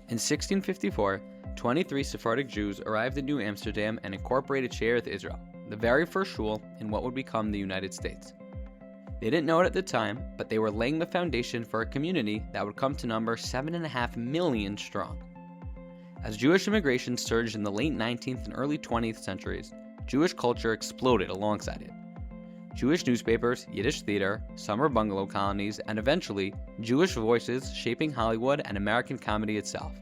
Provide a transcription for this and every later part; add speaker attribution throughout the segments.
Speaker 1: In 1654, 23 Sephardic Jews arrived in New Amsterdam and incorporated Shearith Israel, the very first shul in what would become the United States. They didn't know it at the time, but they were laying the foundation for a community that would come to number 7.5 million strong. As Jewish immigration surged in the late 19th and early 20th centuries, Jewish culture exploded alongside it. Jewish newspapers, Yiddish theater, summer bungalow colonies, and eventually, Jewish voices shaping Hollywood and American comedy itself.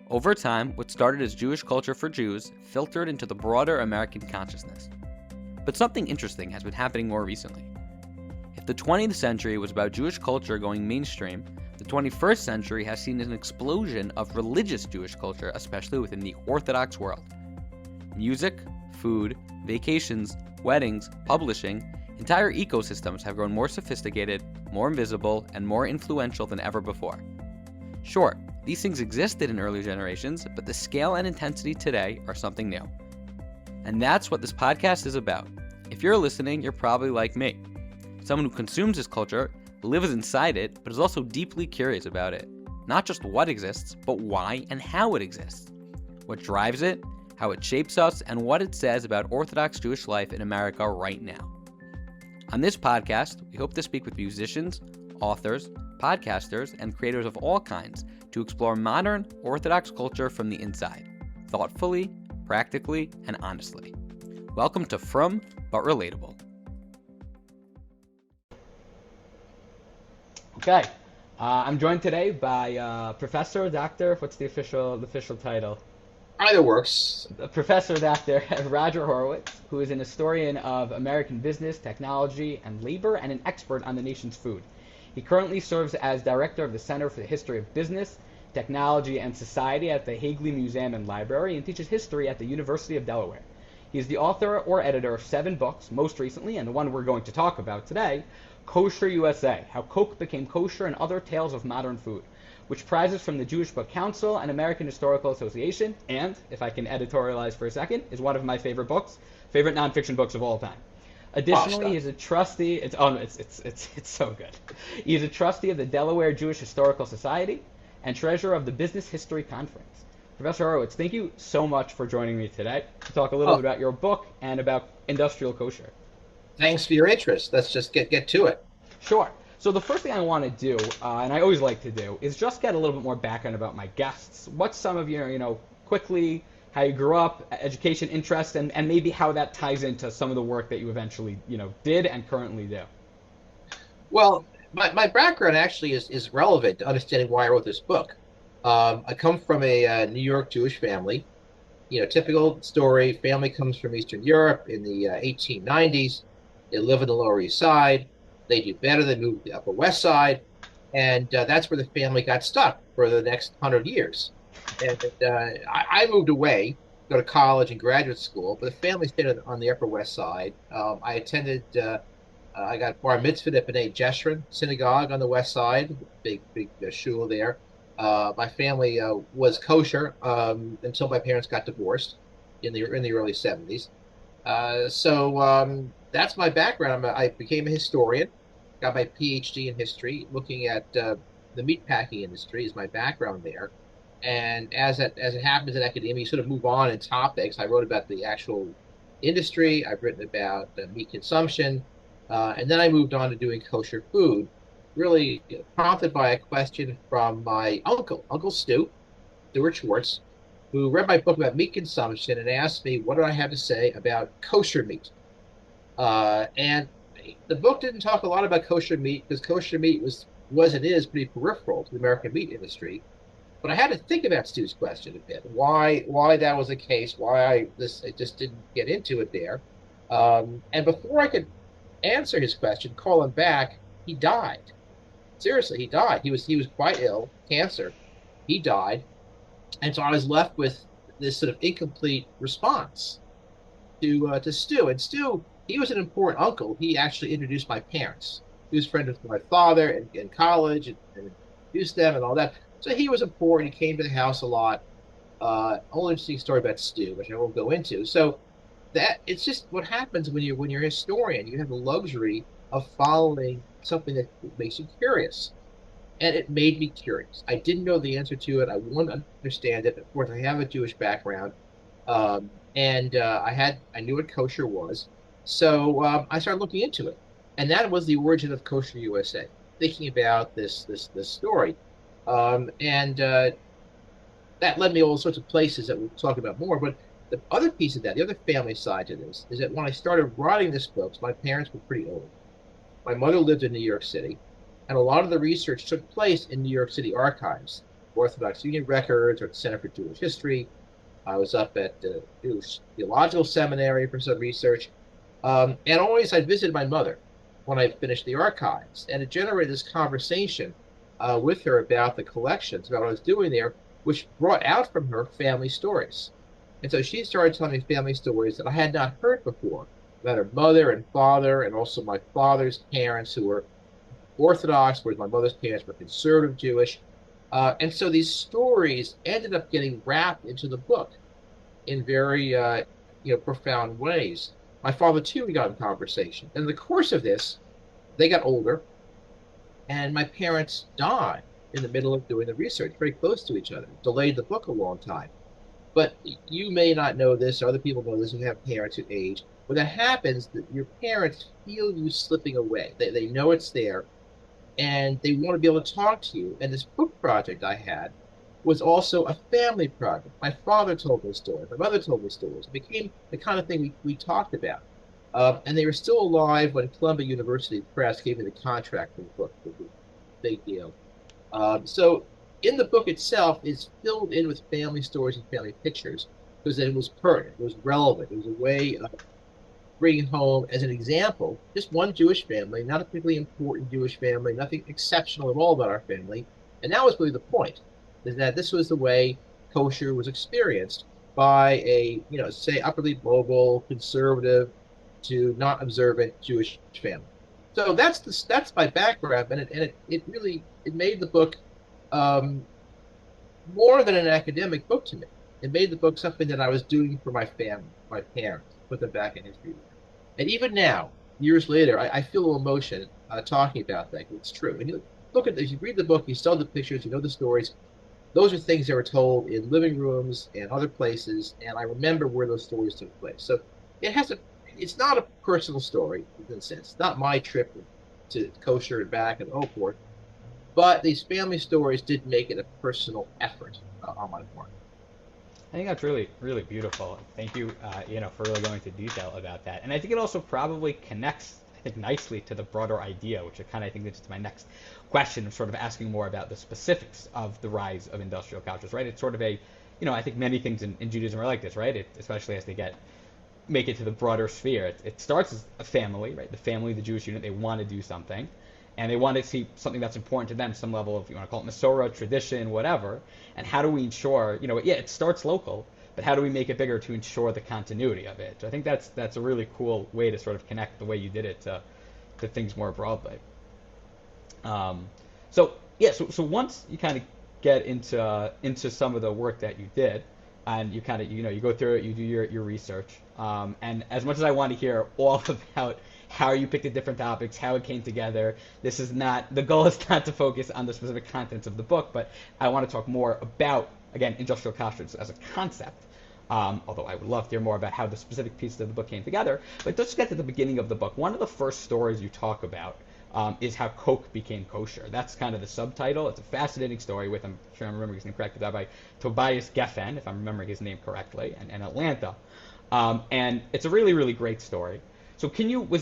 Speaker 1: Over time, what started as Jewish culture for Jews filtered into the broader American consciousness. But something interesting has been happening more recently. If the 20th century was about Jewish culture going mainstream, the 21st century has seen an explosion of religious Jewish culture, especially within the Orthodox world. Music, food, vacations, weddings, publishing, entire ecosystems have grown more sophisticated, more invisible, and more influential than ever before. Sure, these things existed in earlier generations, but the scale and intensity today are something new. And that's what this podcast is about. If you're listening, you're probably like me. Someone who consumes this culture, lives inside it, but is also deeply curious about it. Not just what exists, but why and how it exists. What drives it, how it shapes us, and what it says about Orthodox Jewish life in America right now. On this podcast, we hope to speak with musicians, authors, podcasters, and creators of all kinds to explore modern Orthodox culture from the inside, thoughtfully, practically, and honestly. Welcome to From But Relatable. Okay, I'm joined today by Professor, Doctor, what's the official title?
Speaker 2: Either works.
Speaker 1: Professor Dr. Roger Horowitz, who is an historian of American business, technology, and labor, and an expert on the nation's food. He currently serves as director of the Center for the History of Business, Technology, and Society at the Hagley Museum and Library, and teaches history at the University of Delaware. He is the author or editor of 7 books, most recently, and the one we're going to talk about today, Kosher USA, How Coke Became Kosher and Other Tales of Modern Food, which prizes from the Jewish Book Council and American Historical Association, and, if I can editorialize for a second, is one of my favorite nonfiction books of all time. Additionally, he's a trustee. It's so good. He is a trustee of the Delaware Jewish Historical Society and treasurer of the Business History Conference. Professor Horowitz, thank you so much for joining me today to talk a little bit about your book and about industrial kosher.
Speaker 2: Thanks for your interest. Let's just get to it.
Speaker 1: Sure. So the first thing I want to do, and I always like to do, is just get a little bit more background about my guests. What's some of your, quickly, how you grew up, education, interests, and maybe how that ties into some of the work that you eventually, did and currently do.
Speaker 2: Well, my background actually is relevant to understanding why I wrote this book. I come from a New York Jewish family. Typical story, family comes from Eastern Europe in the 1890s. They live on the Lower East Side. They do better. They move to the Upper West Side. And that's where the family got stuck for the next 100 years. And I moved away, go to college and graduate school, but the family stayed on the Upper West Side. I attended, I got bar mitzvah at B'nai Jeshurun Synagogue on the West Side, big shul there. My family was kosher until my parents got divorced in the early 70s. So that's my background. I became a historian, got my PhD in history, looking at the meatpacking industry is my background there. And as it happens in academia, you sort of move on in topics. I wrote about the actual industry. I've written about meat consumption. And then I moved on to doing kosher food, really prompted by a question from my Uncle Stu, Stuart Schwartz, who read my book about meat consumption and asked me, what do I have to say about kosher meat? And the book didn't talk a lot about kosher meat because kosher meat was and is pretty peripheral to the American meat industry. But I had to think about Stu's question a bit, why that was the case, why I just didn't get into it there. And before I could answer his question, call him back, he died. Seriously, he died. He was quite ill, cancer. He died. And so I was left with this sort of incomplete response to Stu. And Stu, he was an important uncle. He actually introduced my parents. He was friends with my father in college and introduced them and all that. So he was important. He came to the house a lot. Whole interesting story about Stu, which I won't go into. So that it's just what happens when you're a historian. You have the luxury of following something that makes you curious. and it made me curious. I didn't know the answer to it. I wanted to understand it. Of course, I have a Jewish background, and I knew what kosher was, so I started looking into it, and that was the origin of Kosher USA. Thinking about this story, and that led me all sorts of places that we'll talk about more. But the other piece of that, the other family side to this, is that when I started writing this book, my parents were pretty old. My mother lived in New York City, and a lot of the research took place in New York City archives, Orthodox Union Records, or the Center for Jewish History. I was up at the Jewish Theological Seminary for some research. And always I visited my mother when I finished the archives, and it generated this conversation with her about the collections, about what I was doing there, which brought out from her family stories. And so she started telling me family stories that I had not heard before about her mother and father, and also my father's parents who were Orthodox, whereas my mother's parents were conservative Jewish. And so these stories ended up getting wrapped into the book in very profound ways. My father too, we got in conversation. And in the course of this, they got older, and my parents died in the middle of doing the research, very close to each other, delayed the book a long time. But you may not know this, or other people know this who have parents who age. When that happens, your parents feel you slipping away. They know it's there, and they want to be able to talk to you. And this book project I had was also a family project. My father told me stories. My mother told me stories. It became the kind of thing we talked about. And they were still alive when Columbia University Press gave me the contract for the book. It was a big deal. So in the book itself, it's filled in with family stories and family pictures because it was pertinent, it was relevant, it was a way of bringing home as an example just one Jewish family, not a particularly important Jewish family, nothing exceptional at all about our family. And that was really the point, is that this was the way kosher was experienced by a, say, upperly mobile, conservative to not observant Jewish family. So that's my background, and it really it made the book um, more than an academic book to me. It made the book something that I was doing for my family, my parents, put them back in history. And even now, years later, I feel emotion talking about that. It's true. And you look at this, you read the book, you saw the pictures, you know the stories. Those are things that were told in living rooms and other places, and I remember where those stories took place. So it has a, it's not a personal story in a sense. It's not my trip to kosher and back and so forth, but these family stories did make it a personal effort on my part.
Speaker 3: I think that's really, really beautiful. Thank you, for really going into detail about that. And I think it also probably connects, I think, nicely to the broader idea, which I think leads to my next question of sort of asking more about the specifics of the rise of industrial cultures, right? It's sort of a, I think many things in Judaism are like this, right? Especially as they make it to the broader sphere. It starts as a family, right? The family, the Jewish unit, they want to do something, and they want to see something that's important to them, some level of, you want to call it Masorah, tradition, whatever. And how do we ensure, it starts local, but how do we make it bigger to ensure the continuity of it? So I think that's a really cool way to sort of connect the way you did it to things more broadly. So once you kind of get into some of the work that you did, and you kind of you go through it, you do your research, and as much as I want to hear all about how you picked the different topics, how it came together, the goal is not to focus on the specific contents of the book, but I want to talk more about, again, industrial kashrus as a concept. Although I would love to hear more about how the specific pieces of the book came together. But let's get to the beginning of the book. One of the first stories you talk about is how Coke became kosher. That's kind of the subtitle. It's a fascinating story with, I'm sure I'm remembering his name correctly, by Tobias Geffen, if I'm remembering his name correctly, in Atlanta. And it's a really, really great story. So it's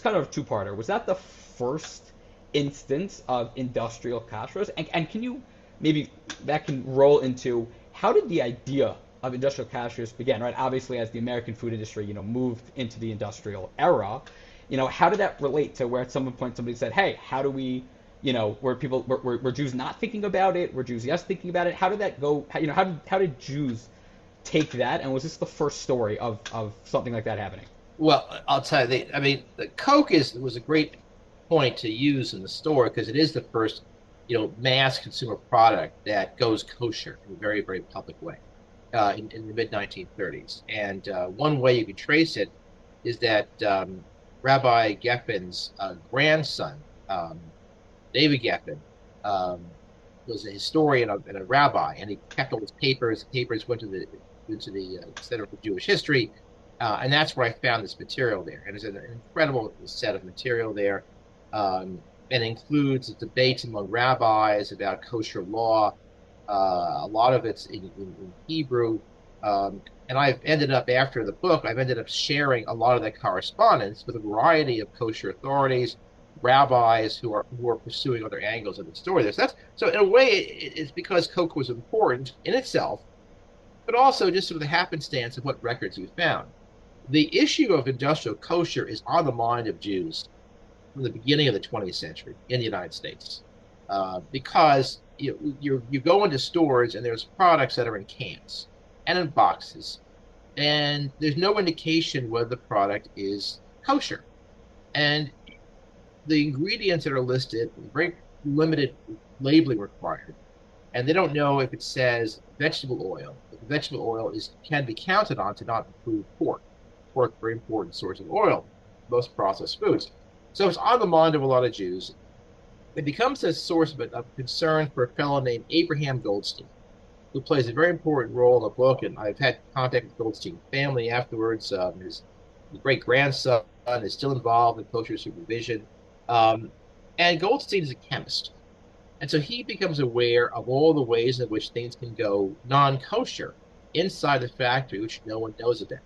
Speaker 3: kind of a two-parter. Was that the first instance of industrial kashrus? And can you, maybe that can roll into, how did the idea of industrial kashrus begin, right? Obviously, as the American food industry, moved into the industrial era, how did that relate to where at some point somebody said, hey, how do we, were Jews not thinking about it? Were Jews yes thinking about it? How did that go? How did Jews take that? And was this the first story of something like that happening?
Speaker 2: Well, I'll tell you, the Coke was a great point to use in the store because it is the first, mass consumer product that goes kosher in a very, very public way in the mid 1930s. And one way you can trace it is that Rabbi Geffen's grandson David Geffen was a historian and a rabbi, and he kept all his papers. Papers went to the Center for Jewish History, and that's where I found this material there. And there's an incredible set of material there, and includes debates among rabbis about kosher law. A lot of it's in Hebrew. And I've ended up, after the book, I've ended up sharing a lot of that correspondence with a variety of kosher authorities, rabbis who are pursuing other angles of the story. So in a way, it's because Koch was important in itself, but also just sort of the happenstance of what records we found. The issue of industrial kosher is on the mind of Jews from the beginning of the 20th century in the United States, because you go into stores and there's products that are in cans and in boxes, and there's no indication whether the product is kosher. And the ingredients that are listed, very limited labeling required, and they don't know if it says vegetable oil. If vegetable oil can be counted on to not include pork. Pork, very important source of oil, most processed foods. So it's on the mind of a lot of Jews. It becomes a source of concern for a fellow named Abraham Goldstein, who plays a very important role in the book. And I've had contact with Goldstein's family afterwards. His great grandson is still involved in kosher supervision. And Goldstein is a chemist. And so he becomes aware of all the ways in which things can go non-kosher inside the factory, which no one knows about,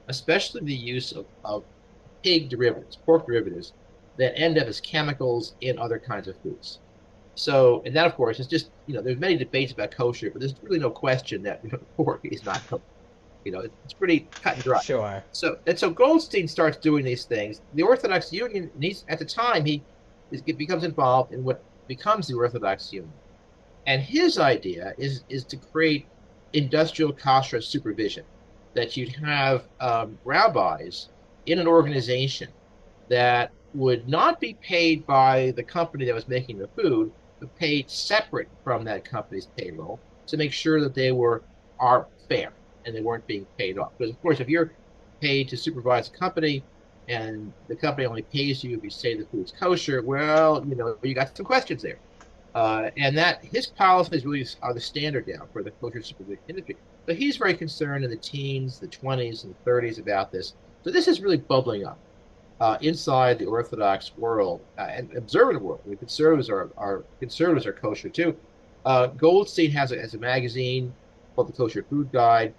Speaker 2: especially the use of pig derivatives, pork derivatives, that end up as chemicals in other kinds of foods. So, and that, of course, is just, there's many debates about kosher, but there's really no question that pork is not kosher. It's pretty cut and dry.
Speaker 3: Sure.
Speaker 2: So Goldstein starts doing these things. The Orthodox Union, at the time, he becomes involved in what becomes the Orthodox Union. And his idea is to create industrial kashrus supervision, that you'd have rabbis in an organization that would not be paid by the company that was making the food, but paid separate from that company's payroll to make sure that they are fair and they weren't being paid off. Because, of course, if you're paid to supervise a company and the company only pays you if you say the food's kosher, well, you got some questions there. And that his policies really are the standard now for the kosher supervision industry. So he's very concerned in the teens, the 20s, and the 30s about this. So this is really bubbling up inside the Orthodox world and observant world. The conservatives are kosher too. Goldstein has a magazine called the Kosher Food Guide,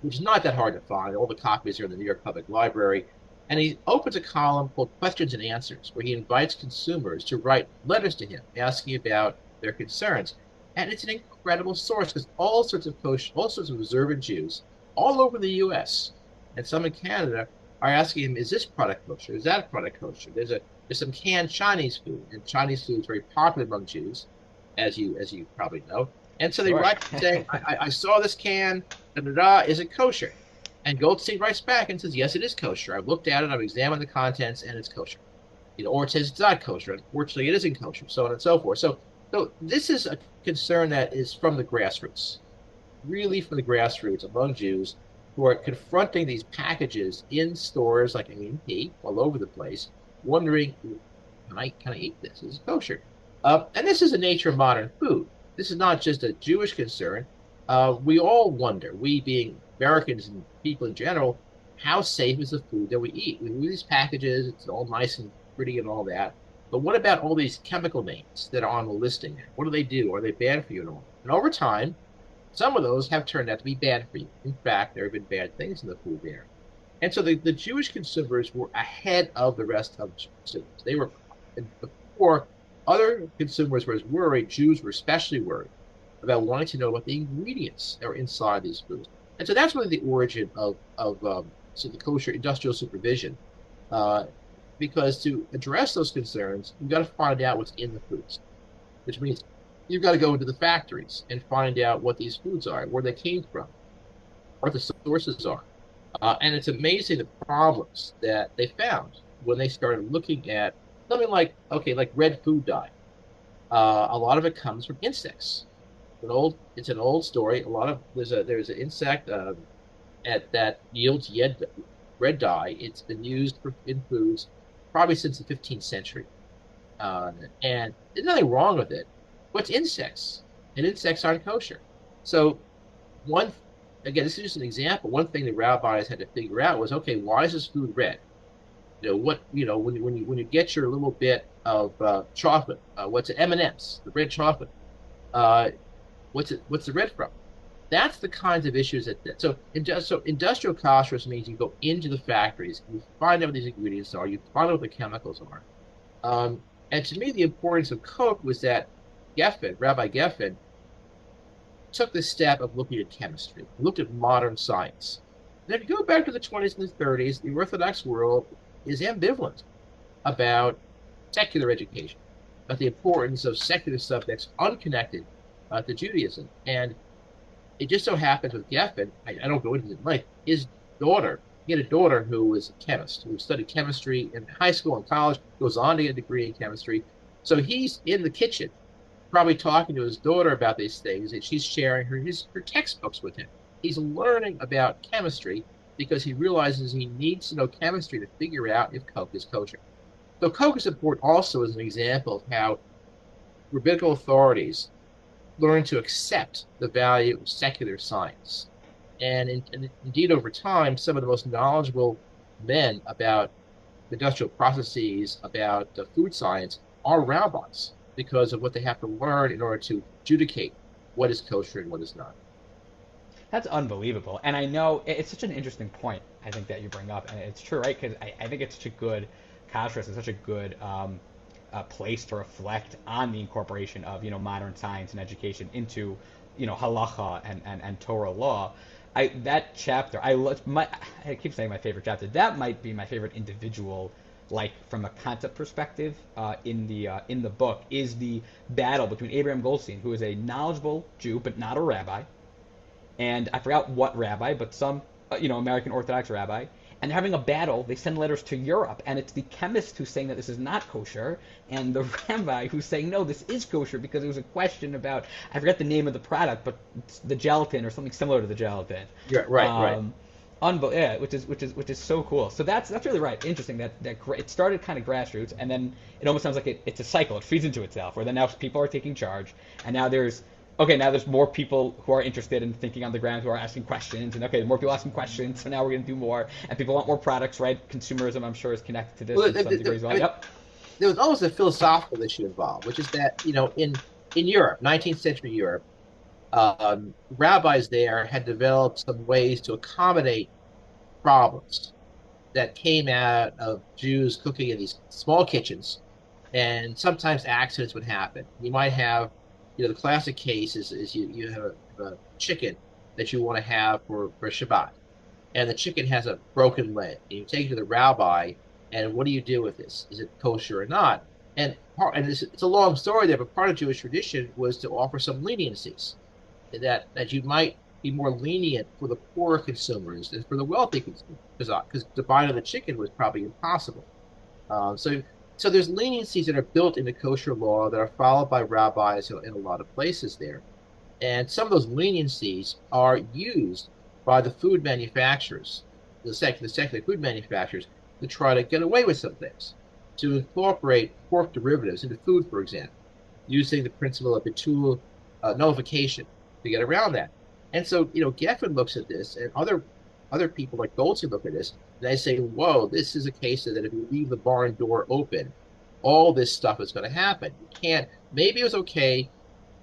Speaker 2: which is not that hard to find. All the copies are in the New York Public Library. And he opens a column called Questions and Answers, where he invites consumers to write letters to him asking about their concerns. And it's an incredible source because all sorts of observant Jews all over the U.S. and some in Canada are asking him, is this product kosher? Is that product kosher? There's some canned Chinese food, and Chinese food is very popular among Jews, as you probably know. And so they write saying, I saw this can, is it kosher? And Goldstein writes back and says, yes, it is kosher. I've looked at it, I've examined the contents, and it's kosher. Or it says it's not kosher. Unfortunately, it isn't kosher, so on and so forth. So this is a concern that is from the grassroots, really from the grassroots among Jews who are confronting these packages in stores like A&P all over the place, wondering, can I eat this? Is it kosher? And this is the nature of modern food. This is not just a Jewish concern. We all wonder, we being Americans and people in general, how safe is the food that we eat? We read these packages, it's all nice and pretty and all that. But what about all these chemical names that are on the listing? What do they do? Are they bad for you at all? And over time, some of those have turned out to be bad for you. In fact, there have been bad things in the food there. And so the Jewish consumers were ahead of the rest of the consumers. They were, before other consumers were as worried, Jews were especially worried about wanting to know what the ingredients that are inside these foods. And so that's really the origin of the kosher industrial supervision. Because to address those concerns, you've got to find out what's in the foods, which means you've got to go into the factories and find out what these foods are, where they came from, what the sources are. And it's amazing the problems that they found when they started looking at something like red food dye. A lot of it comes from insects. It's an old story. There's an insect that yields red dye. It's been used in foods probably since the 15th century. And there's nothing wrong with it. But it's insects, and insects aren't kosher. So one, again, this is just an example. One thing the rabbis had to figure out was, okay, why is this food red? When you get your little bit of chocolate, what's it? M&Ms, the red chocolate. Uh, what's the red from? That's the kinds of issues so industrial kashrus means you go into the factories, you find out what these ingredients are, you find out what the chemicals are. And to me, the importance of Koch was that Rabbi Geffen, took the step of looking at chemistry, looked at modern science. And if you go back to the 20s and the 30s, the Orthodox world is ambivalent about secular education, about the importance of secular subjects unconnected to Judaism. And it just so happens with Geffen, I don't go into it in life, his daughter, he had a daughter who was a chemist, who studied chemistry in high school and college, goes on to get a degree in chemistry. So he's in the kitchen, probably talking to his daughter about these things, and she's sharing her textbooks with him. He's learning about chemistry because he realizes he needs to know chemistry to figure out if Coke is kosher. So Coke is important also as an example of how rabbinical authorities learn to accept the value of secular science. And indeed, over time, some of the most knowledgeable men about industrial processes, about food science, are rabbis because of what they have to learn in order to adjudicate what is kosher and what is not.
Speaker 3: That's unbelievable. And I know it's such an interesting point, I think, that you bring up. And it's true, right? Because I think it's such a good Kashrus and such a good place to reflect on the incorporation of, modern science and education into, halacha and Torah law. That chapter, I keep saying my favorite chapter. That might be my favorite individual, like from a concept perspective, in the book, is the battle between Abraham Goldstein, who is a knowledgeable Jew but not a rabbi, and I forgot what rabbi, but some American Orthodox rabbi, and they're having a battle. They send letters to Europe, and it's the chemist who's saying that this is not kosher, and the rabbi who's saying, no, this is kosher, because there was a question about, I forget the name of the product, but it's the gelatin or something similar to the gelatin.
Speaker 2: Yeah, right.
Speaker 3: Yeah, which is so cool. So that's really right. Interesting that it started kind of grassroots, and then it almost sounds like it's a cycle. It feeds into itself, where then now people are taking charge, and now there's more people who are interested in thinking on the ground, who are asking questions, and more people asking questions, so now we're going to do more, and people want more products, right? Consumerism, I'm sure, is connected to this to some degree as well. Yep.
Speaker 2: There was always a philosophical issue involved, which is that, in Europe, 19th century Europe, rabbis there had developed some ways to accommodate problems that came out of Jews cooking in these small kitchens, and sometimes accidents would happen. You might have, the classic case is you have a chicken that you want to have for Shabbat, and the chicken has a broken leg. And you take it to the rabbi, and what do you do with this? Is it kosher or not? And it's a long story there, but part of Jewish tradition was to offer some leniencies, that you might be more lenient for the poorer consumers than for the wealthy consumers, because the buying of the chicken was probably impossible. So there's leniencies that are built into kosher law that are followed by rabbis in a lot of places there. And some of those leniencies are used by the food manufacturers, the secular food manufacturers, to try to get away with some things, to incorporate pork derivatives into food, for example, using the principle of bitul nullification to get around that. And so, Geffen looks at this, and other people like Goldstein look at this, and they say, whoa, this is a case that if you leave the barn door open, all this stuff is going to happen. You can't, maybe it was okay,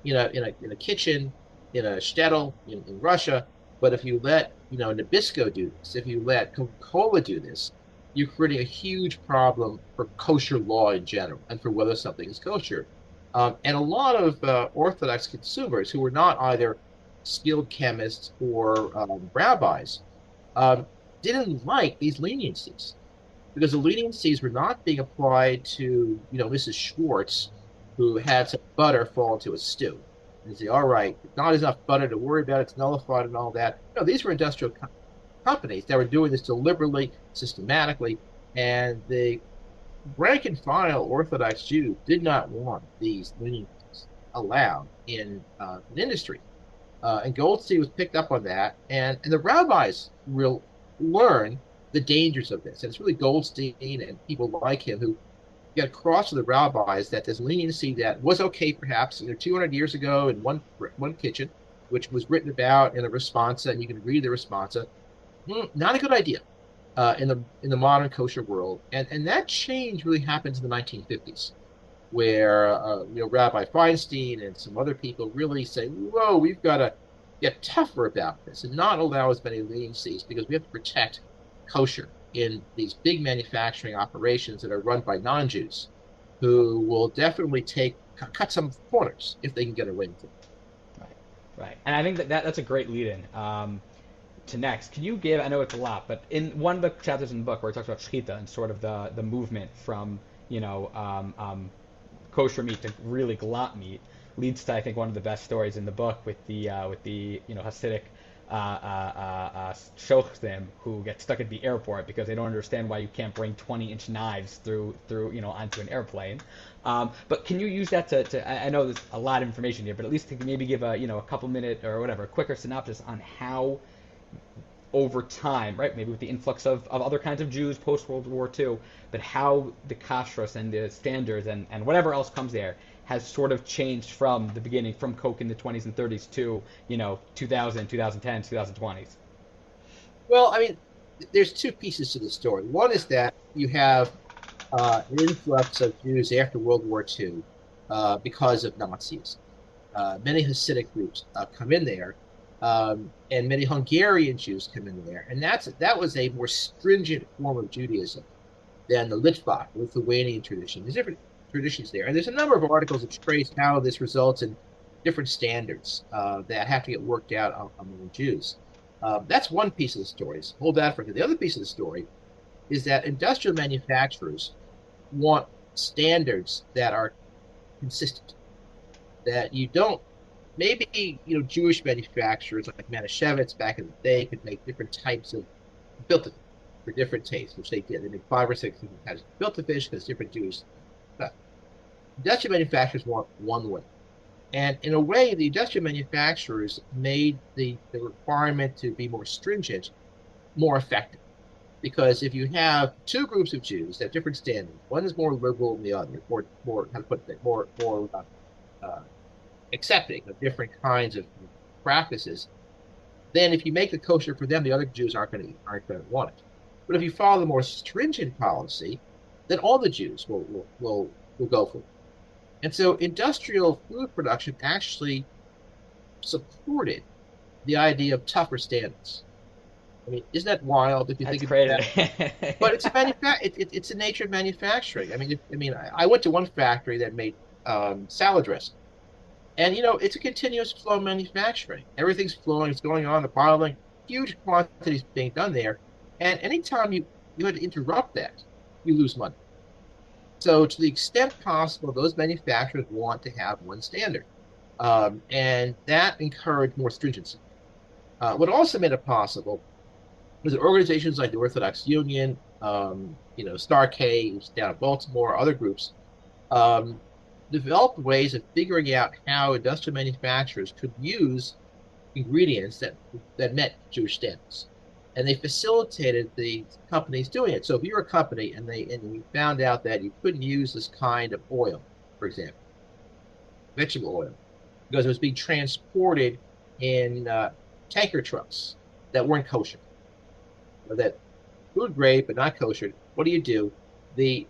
Speaker 2: in a kitchen, in a shtetl, in Russia, but if you let, Nabisco do this, if you let Coca-Cola do this, you're creating a huge problem for kosher law in general, and for whether something is kosher. And a lot of Orthodox consumers who were not either skilled chemists or rabbis didn't like these leniencies, because the leniencies were not being applied to, Mrs. Schwartz, who had some butter fall into a stew. And you say, all right, not enough butter to worry about, it's nullified and all that. No, these were industrial companies that were doing this deliberately, systematically, and the rank and file Orthodox Jew did not want these leniencies allowed in industry. And Goldstein was picked up on that, and the rabbis learn the dangers of this. And it's really Goldstein and people like him who get across to the rabbis that this leniency that was okay perhaps 200 years ago in one kitchen, which was written about in a responsa, and you can read the responsa. Not a good idea in the modern kosher world, and that change really happens in the 1950s, where Rabbi Feinstein and some other people really say, "Whoa, we've got to get tougher about this and not allow as many leniencies because we have to protect kosher in these big manufacturing operations that are run by non-Jews, who will definitely cut some corners if they can get away with it."
Speaker 3: Right, right. And I think that's a great lead-in to next. Can you give, I know it's a lot, but in one of the chapters in the book where it talks about shechita and sort of the movement from, kosher meat to really glatt meat, leads to, I think, one of the best stories in the book with the Hasidic shochtim who get stuck at the airport because they don't understand why you can't bring 20-inch knives through onto an airplane. But can you use that to I know there's a lot of information here, but at least to maybe give a couple minute or whatever, a quicker synopsis on how over time, right, maybe with the influx of other kinds of Jews post-World War II, but how the kashrus and the standards and whatever else comes there has sort of changed from the beginning, from Coke in the 20s and 30s to, 2000, 2010, 2020s.
Speaker 2: Well, I mean, there's two pieces to the story. One is that you have an influx of Jews after World War II because of Nazis. Many Hasidic groups come in there, and many Hungarian Jews come in there, and that was a more stringent form of Judaism than the Litvak, Lithuanian tradition. There's different traditions there, and there's a number of articles that trace how this results in different standards that have to get worked out among Jews. That's one piece of the story. So hold that for the other piece of the story is that industrial manufacturers want standards that are consistent. That you don't, maybe Jewish manufacturers like Manischewitz back in the day could make different types of built for different tastes, which they did. They made 5 or 6 different types of built fish because different Jewish. But industrial manufacturers want one way. And in a way, the industrial manufacturers made the requirement to be more stringent more effective. Because if you have two groups of Jews that have different standards, one is more liberal than the other, more how to put it, more accepting of different kinds of practices, then if you make it kosher for them, the other Jews aren't going to want it. But if you follow the more stringent policy, then all the Jews will go for it. And so industrial food production actually supported the idea of tougher standards. I mean, isn't that wild if you think about that? But it's a nature of manufacturing. I went to one factory that made salad dressing, and it's a continuous flow of manufacturing. Everything's flowing, it's going on, the bottling, huge quantities being done there, and anytime you had to interrupt that, you lose money. So to the extent possible, those manufacturers want to have one standard, and that encouraged more stringency. What also made it possible was that organizations like the Orthodox Union, Star K down in Baltimore, other groups, developed ways of figuring out how industrial manufacturers could use ingredients that met Jewish standards. And they facilitated the companies doing it. So if you're a company and you found out that you couldn't use this kind of oil, for example, vegetable oil, because it was being transported in tanker trucks that weren't kosher, or that food grade but not kosher, what do? The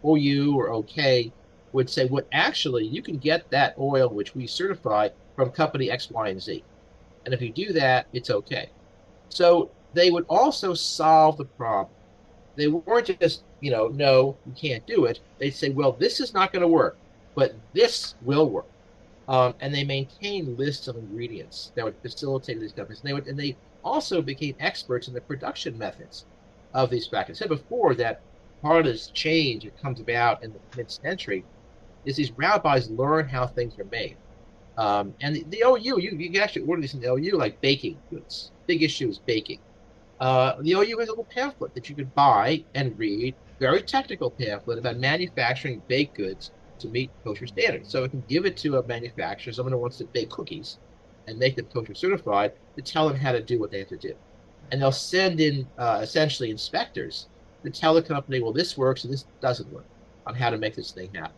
Speaker 2: OU or OK would say, well, actually, you can get that oil which we certify from company X, Y, and Z. And if you do that, it's okay. So they would also solve the problem. They weren't just, no, you can't do it. They'd say, well, this is not going to work, but this will work. And they maintained lists of ingredients that would facilitate these companies. And they also became experts in the production methods of these factories. I said before that part of this change that comes about in the mid-century is these rabbis learn how things are made. And the OU, you can actually order these in the OU like baking goods. Big issue is baking. The OU has a little pamphlet that you could buy and read, very technical pamphlet about manufacturing baked goods to meet kosher standards. So it can give it to a manufacturer, someone who wants to bake cookies and make them kosher certified, to tell them how to do what they have to do. And they'll send in essentially inspectors to tell the company, well, this works and this doesn't work. on how to make this thing happen.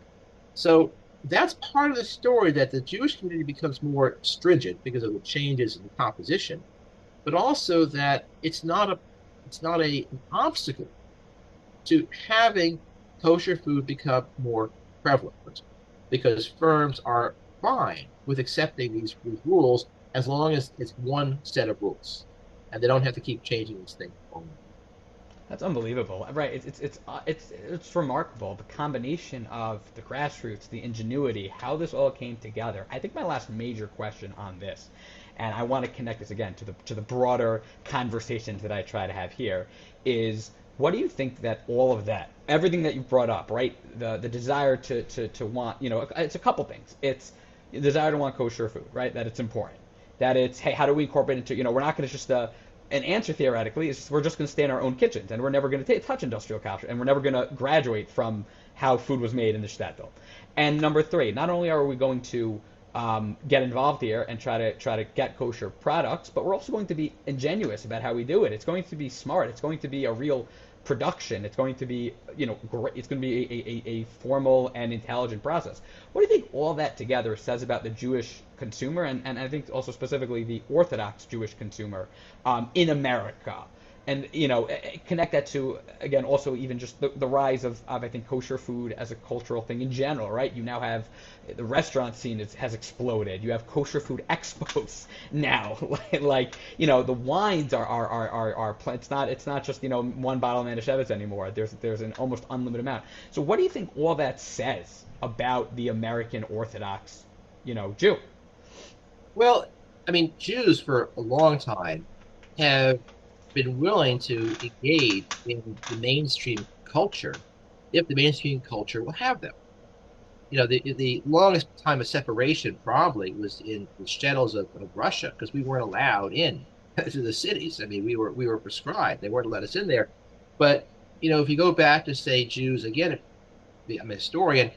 Speaker 2: So that's part of the story, that the Jewish community becomes more stringent because of the changes in the composition, but also that an obstacle to having kosher food become more prevalent, because firms are fine with accepting these rules as long as it's one set of rules, and they don't have to keep changing these things.
Speaker 3: That's unbelievable, right? It's remarkable, the combination of the grassroots, the ingenuity, how this all came together. I think my last major question on this, and I want to connect this again to the broader conversations that I try to have here, is what do you think that all of that, everything that you brought up, right? The desire to want, it's a couple things. It's the desire to want kosher food, right? That it's important. That it's, hey, how do we incorporate it into, we're not going to just an answer theoretically is we're just going to stay in our own kitchens, and we're never going to touch industrial culture, and we're never going to graduate from how food was made in the shtetl. And number three, not only are we going to get involved here and try to get kosher products, but we're also going to be ingenuous about how we do it. It's going to be smart. It's going to be a real production. It's going to be, great. It's going to be a formal and intelligent process. What do you think all that together says about the Jewish consumer, and I think also specifically the Orthodox Jewish consumer in America? And, connect that to, again, also even just the rise of, I think, kosher food as a cultural thing in general, right? You now have the restaurant scene has exploded. You have kosher food expos now. The wines are it's not just, one bottle of Manischewitz anymore. There's an almost unlimited amount. So what do you think all that says about the American Orthodox, Jew?
Speaker 2: Well, I mean, Jews for a long time have been willing to engage in the mainstream culture if the mainstream culture will have them. The longest time of separation probably was in the shtetls of Russia, because we weren't allowed in to the cities. I mean, we were prescribed; they weren't let us in there. But if you go back to, say, Jews again, I'm a historian.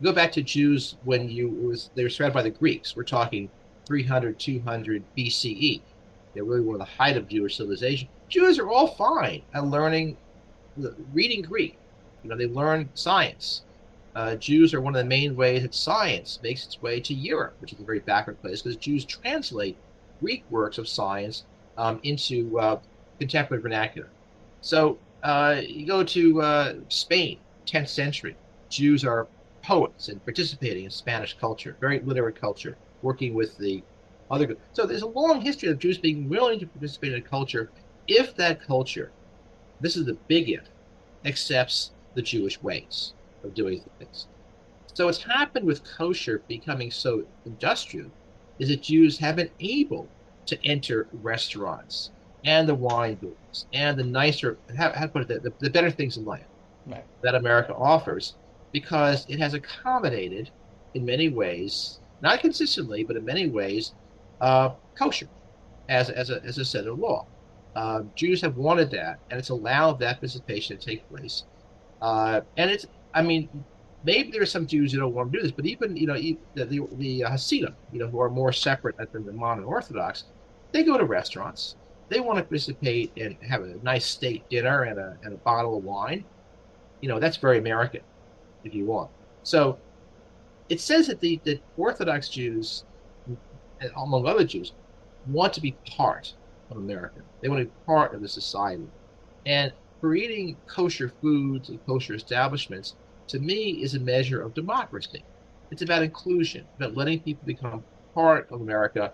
Speaker 2: Go back to Jews when they were surrounded by the Greeks. We're talking 300, 200 BCE. They really were the height of Jewish civilization. Jews are all fine at reading Greek. They learn science. Jews are one of the main ways that science makes its way to Europe, which is a very backward place, because Jews translate Greek works of science into contemporary vernacular. So you go to Spain, 10th century. Jews are poets and participating in Spanish culture, very literate culture, working with the other. So there's a long history of Jews being willing to participate in a culture if that culture, this is the big if, accepts the Jewish ways of doing things. So what's happened with kosher becoming so industrial is that Jews have been able to enter restaurants and the wine booths and the nicer, how to put it, the better things in life that America offers, because it has accommodated, in many ways, not consistently, but in many ways, kosher as a set of law. Jews have wanted that, and it's allowed that participation to take place. Maybe there are some Jews who don't want to do this, but even the Hasidim, who are more separate than the modern Orthodox, they go to restaurants. They want to participate and have a nice steak dinner and a bottle of wine. That's very American, if you want. So it says that the Orthodox Jews, among other Jews, want to be part of America. They want to be part of the society. And creating kosher foods and kosher establishments, to me, is a measure of democracy. It's about inclusion, about letting people become part of America,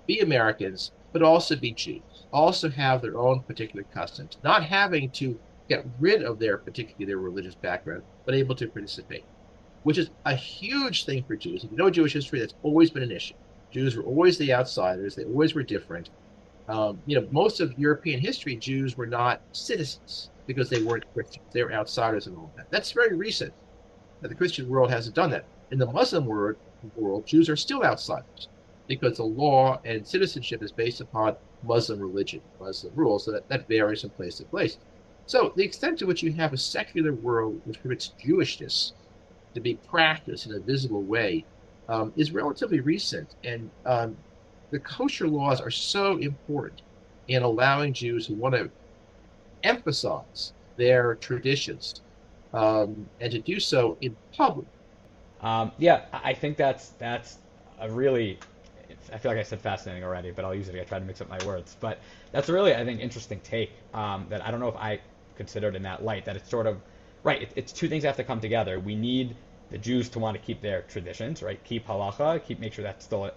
Speaker 2: be Americans, but also be Jews, also have their own particular customs, not having to get rid of their religious background, but able to participate, which is a huge thing for Jews. If you know Jewish history, that's always been an issue. Jews were always the outsiders. They always were different. Most of European history, Jews were not citizens because they weren't Christians. They were outsiders and all that. That's very recent. The Christian world hasn't done that. In the Muslim world, Jews are still outsiders because the law and citizenship is based upon Muslim religion, Muslim rules. So that varies from place to place. So the extent to which you have a secular world which permits Jewishness to be practiced in a visible way is relatively recent. And the kosher laws are so important in allowing Jews who want to emphasize their traditions and to do so in public.
Speaker 3: Yeah, I think that's a really, I feel like I said fascinating already, but I'll use it. I try to mix up my words, but that's a really, I think, interesting take that I don't know if I considered in that light. That it's sort of right. It's two things that have to come together. We need the Jews to want to keep their traditions, right? Keep halacha, make sure that's still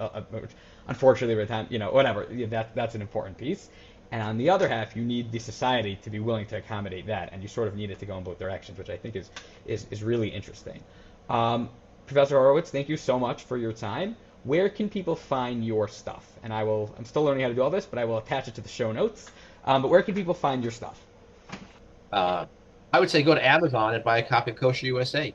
Speaker 3: unfortunately, by the time, whatever. That's an important piece. And on the other half, you need the society to be willing to accommodate that, and you sort of need it to go in both directions, which I think is really interesting. Professor Horowitz, thank you so much for your time. Where can people find your stuff? And I'm still learning how to do all this, but I will attach it to the show notes. But where can people find your stuff?
Speaker 2: I would say go to Amazon and buy a copy of Kosher USA.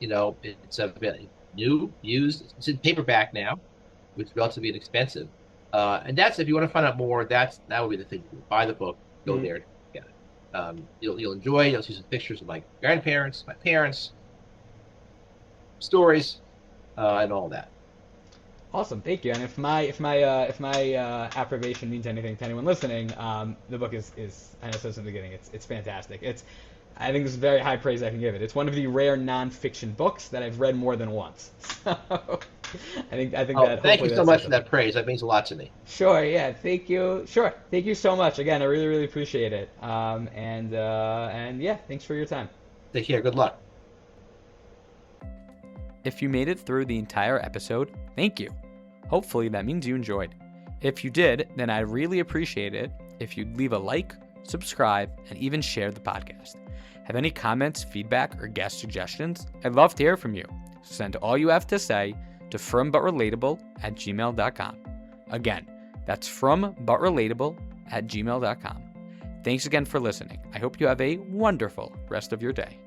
Speaker 2: It's a bit new, used. It's in paperback now, which is relatively inexpensive. And that's, if you want to find out more, that would be the thing. Buy the book, go there, get it. You'll enjoy it. You'll see some pictures of my grandparents, my parents, stories, and all that.
Speaker 3: Awesome, thank you. And if my approbation means anything to anyone listening, the book is I know I said this in the beginning. It's fantastic. I think this is very high praise I can give it. It's one of the rare nonfiction books that I've read more than once. So I think that.
Speaker 2: Thank you so much for that praise. That means a lot to me.
Speaker 3: Sure. Yeah. Thank you. Sure. Thank you so much. Again, I really, really appreciate it. And yeah, thanks for your time.
Speaker 2: Take care. Good luck.
Speaker 1: If you made it through the entire episode, thank you. Hopefully that means you enjoyed. If you did, then I'd really appreciate it if you'd leave a like, subscribe, and even share the podcast. Have any comments, feedback, or guest suggestions? I'd love to hear from you. Send all you have to say to frombutrelatable@gmail.com. Again, that's frombutrelatable@gmail.com. Thanks again for listening. I hope you have a wonderful rest of your day.